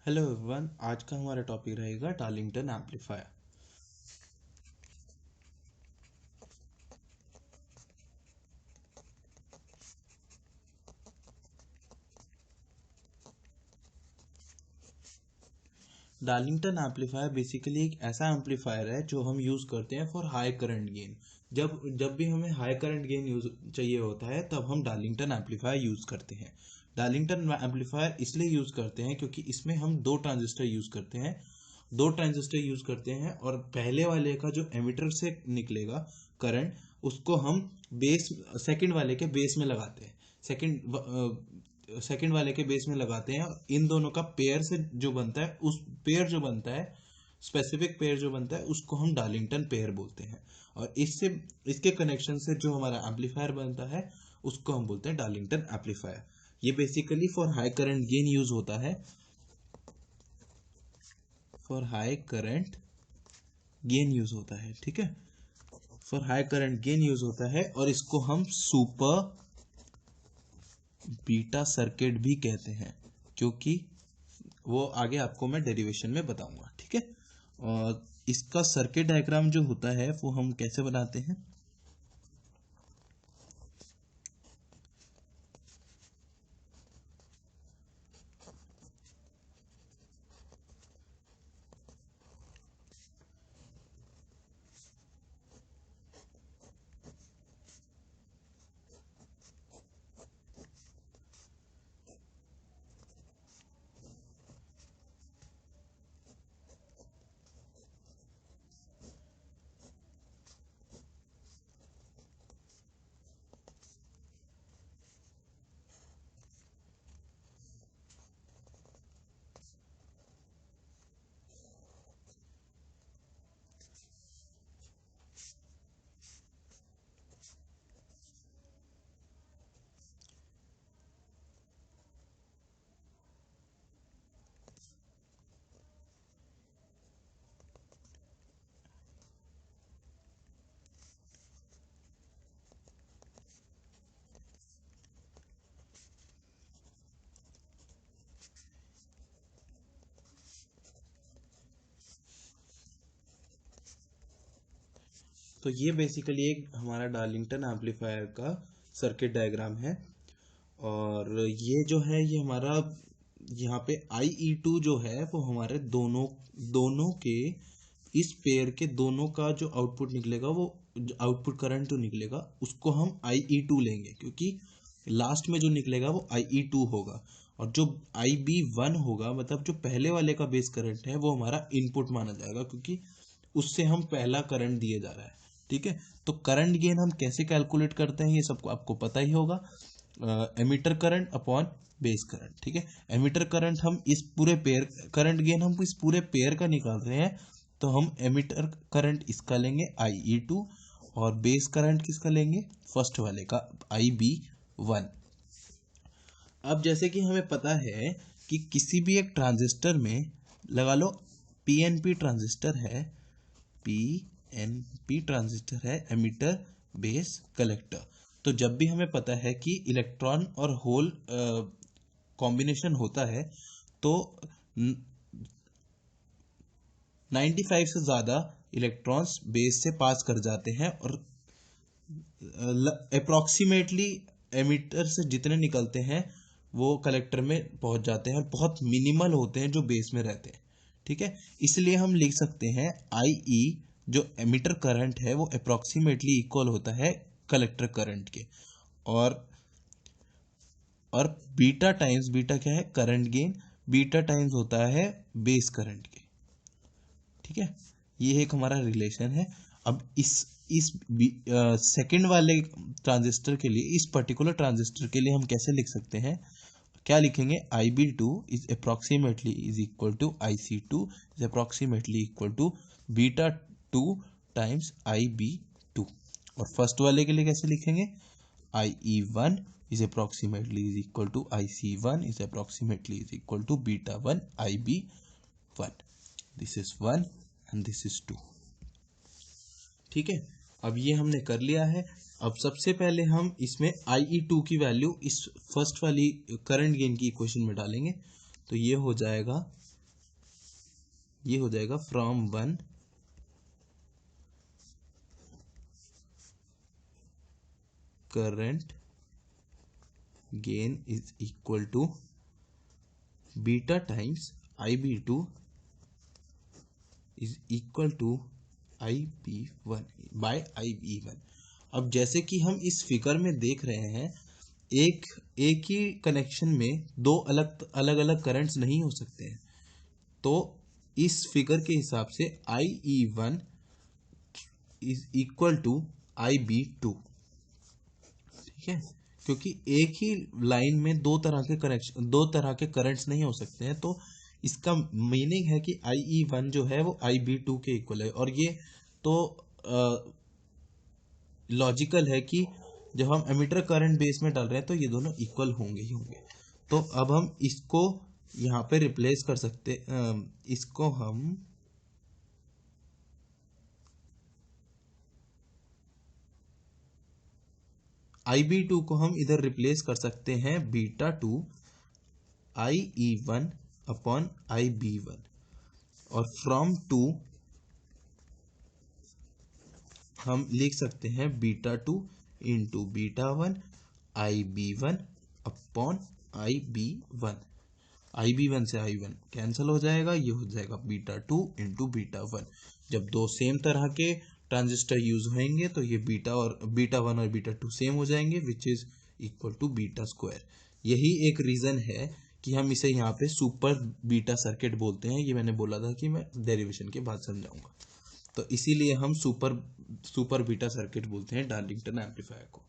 Hello everyone, आज का हमारा टॉपिक रहेगा Darlington amplifier. Darlington amplifier basically एक ऐसा एम्पलीफायर है जो हम यूज़ करते हैं फॉर हाई करंट गेन। जब जब भी हमें हाई करंट गेन यूज चाहिए होता है तब हम डार्लिंगटन एम्पलीफायर यूज़ करते हैं। डार्लिंगटन एम्पलीफायर इसलिए यूज़ करते हैं क्योंकि इसमें हम दो ट्रांजिस्टर यूज़ करते हैं और पहले वाले का जो एमिटर से निकलेगा करंट, उसको हम बेस सेकंड वाले के बेस में लगाते हैं। सेकंड वाले के बेस में लगाते हैं। इन दोनों का पेयर से जो बनता है, उस पेयर जो बनता है, स्पेसिफिक पेयर जो बनता है, उसको हम डार्लिंगटन पेयर बोलते हैं। और इसके कनेक्शन से जो हमारा एम्पलीफायर बनता है उसको हम बोलते हैं डार्लिंगटन एम्पलीफायर। ये basically for high current gain use होता है, for high current gain use होता है। ठीक है, for high current gain use होता है और इसको हम सुपर बीटा सर्किट भी कहते हैं, क्योंकि वो आगे आपको मैं डेरिवेशन में बताऊंगा। ठीक है, और इसका सर्किट डायग्राम जो होता है वो हम कैसे बनाते हैं। तो ये बेसिकली एक हमारा डार्लिंगटन एम्पलीफायर का सर्किट डायग्राम है। और ये जो है, ये हमारा यहाँ पे IE2 जो है वो हमारे दोनों दोनों के इस पेयर के दोनों का जो आउटपुट निकलेगा, वो आउटपुट करंट जो निकलेगा उसको हम IE2 लेंगे, क्योंकि लास्ट में जो निकलेगा वो IE2 होगा। और जो IB1 होगा, मतलब जो पहले वाले का बेस करंट है, वो हमारा इनपुट माना जाएगा, क्योंकि उससे हम पहला करंट दिए जा रहा है। ठीक है, तो करंट गेन हम कैसे कैलकुलेट करते हैं ये सबको आपको पता ही होगा। Emitter current upon base current. ठीक है, एमिटर करंट हम इस पूरे पेयर, करंट गेन हम इस पूरे पेयर का निकाल रहे हैं, तो हम एमिटर करंट इसका लेंगे IE2 और बेस करंट किसका लेंगे, फर्स्ट वाले का IB1। अब जैसे कि हमें पता है कि किसी भी एक ट्रांजिस्टर में लगा लो PNP ट्रांजिस्टर है, PNP ट्रांजिस्टर है, एमिटर बेस कलेक्टर। तो जब भी हमें पता है कि इलेक्ट्रॉन और होल कॉम्बिनेशन होता है, तो 95 से ज़्यादा इलेक्ट्रॉन्स बेस से पास कर जाते हैं और अप्रोक्सीमेटली एमिटर से जितने निकलते हैं वो कलेक्टर में पहुंच जाते हैं, बहुत मिनिमल होते हैं जो बेस में रहते हैं। ठीक है, इसलिए हम लिख सकते हैं IE जो एमिटर करंट है वो अप्रोक्सीमेटली इक्वल होता है कलेक्टर करंट के। और और बीटा क्या है, करंट गेन, बीटा टाइम्स होता है बेस करंट के। ठीक है, ये एक हमारा रिलेशन है। अब इस सेकंड वाले ट्रांजिस्टर के लिए, इस पर्टिकुलर ट्रांजिस्टर के लिए हम कैसे लिख सकते हैं, क्या लिखेंगे, IB2 is approximately is equal to IC2 is approximately equal to beta 2 times IB2। और फर्स्ट वाले के लिए कैसे लिखेंगे, IE1 is approximately is equal to IC1 is approximately is equal to beta 1 IB1। this is 1 and this is 2। ठीक है, अब ये हमने कर लिया है। अब सबसे पहले हम इसमें IE2 की वैल्यू इस फर्स्ट वाली करंट गेन की इक्वेशन में डालेंगे, तो ये हो जाएगा ये हो जाएगा from 1 current gain is equal to beta times IB2 is equal to IB1 by IB1। अब जैसे कि हम इस फिगर में देख रहे हैं, एक एक ही कनेक्शन में दो अलग अलग करंट्स नहीं हो सकते हैं। तो इस फिगर के हिसाब से IE1 is equal to IB2, ठीक है, क्योंकि एक ही लाइन में दो तरह के करंट्स नहीं हो सकते हैं। तो इसका मीनिंग है कि IE1 जो है वो IB2 के इक्वल है। और ये तो लॉजिकल है कि जब हम एमिटर करंट बेस में डाल रहे हैं तो ये दोनों इक्वल होंगे ही होंगे। तो अब हम इसको यहाँ पे रिप्लेस कर सकते, इसको हम IB2 को हम इधर रिप्लेस कर सकते हैं बीटा 2 IE1 अपॉन IB1, और फ्रॉम 2 हम लिख सकते हैं beta 2 into beta 1 IB1 upon IB1। IB1 से I1 कैंसिल हो जाएगा, ये हो जाएगा बीटा 2 इंटू बीटा 1। जब दो सेम तरह के ट्रांजिस्टर यूज होंगे तो ये बीटा 1 और बीटा 2 सेम हो जाएंगे, which is equal to beta square. यही एक रीजन है कि हम इसे यहाँ पे सुपर बीटा सर्किट बोलते हैं। ये मैंने बोला था कि मैं डेरिवेशन के बाद समझाऊंगा। तो इसीलिए हम सुपर बीटा सर्किट बोलते हैं डार्लिंगटन एम्पलीफायर को।